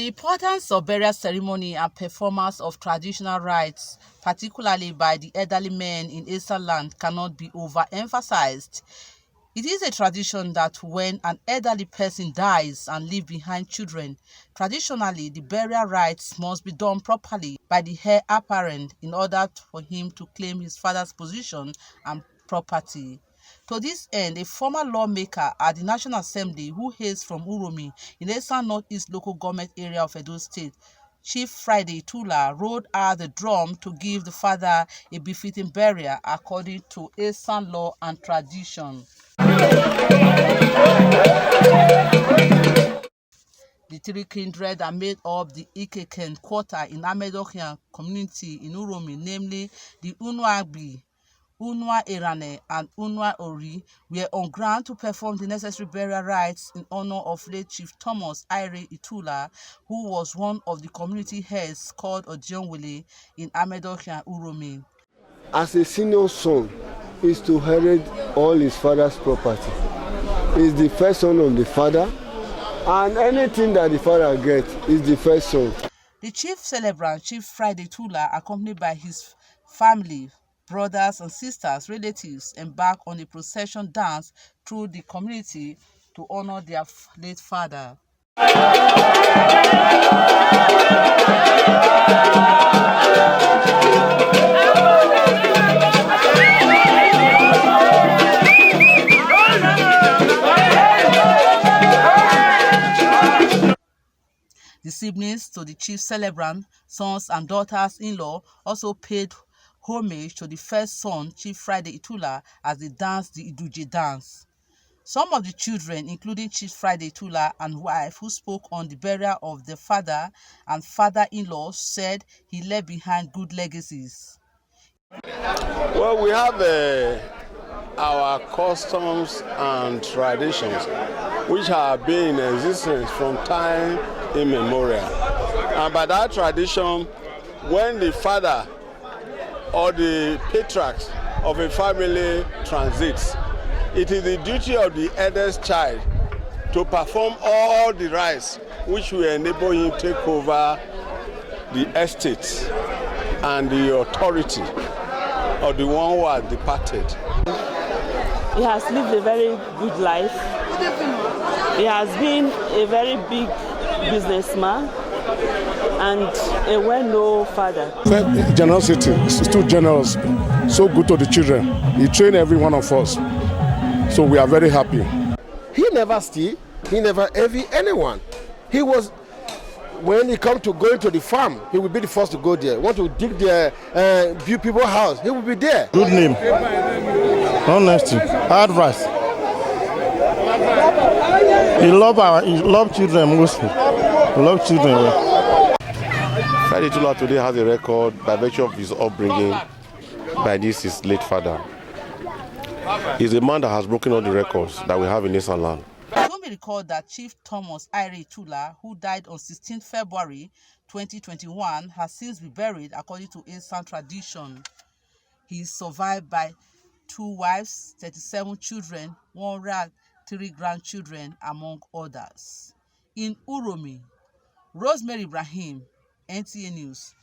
The importance of burial ceremony and performance of traditional rites, particularly by the elderly men in Esan land, cannot be overemphasized. It is a tradition that when an elderly person dies and leaves behind children, traditionally the burial rites must be done properly by the heir apparent in order for him to claim his father's position and property. To this end, a former lawmaker at the National Assembly who hails from Uromi in the Esan Northeast local government area of Edo State, Chief Aire Itulah, rode out the drum to give the father a befitting burial according to Esan law and tradition. The three kindred that made up the Ikeken quarter in Amendokhian community in Uromi, namely the Unuagbi, Unwa Erane, and Unwa Ori, were on ground to perform the necessary burial rites in honor of late Chief Thomas Aire Itulah, who was one of the community heads called Ojonwele in Amendokhian Uromi. As a senior son, is to inherit all his father's property. He's the first son of the father, and anything that the father gets is the first son. The chief celebrant, Chief Aire Itulah, accompanied by his family, brothers and sisters, relatives, embark on a procession dance through the community to honor their late father. The siblings to the chief celebrant, sons and daughters-in-law, also paid homage to the first son, Chief Aire Itulah, as they danced the Iduje dance. Some of the children, including Chief Aire Itulah and wife, who spoke on the burial of the father and father-in-law, said he left behind good legacies. Well, we have our customs and traditions, which have been in existence from time immemorial. And by that tradition, when the father or the patriarch of a family transits, it is the duty of the eldest child to perform all the rites which will enable him to take over the estate and the authority of the one who has departed. He has lived a very good life. He has been a very big businessman and a well-known father. Generosity, he's too generous, so good to the children. He trained every one of us, so we are very happy. He never steal, he never envy anyone. He was, when he come to go into the farm, he will be the first to go there. Want to dig their view people's house, he will be there. Good name, honesty, advice. He love children mostly. He love children. Aire Itulah today has a record by virtue of his upbringing by his late father. He's a man that has broken all the records that we have in Esan land. It will be recalled that Chief Thomas Aire Itulah, who died on 16 February 2021, has since been buried according to Esan tradition. He is survived by 2 wives, 37 children, 103 grandchildren, among others. In Uromi, Rosemary Ibrahim, NTA News.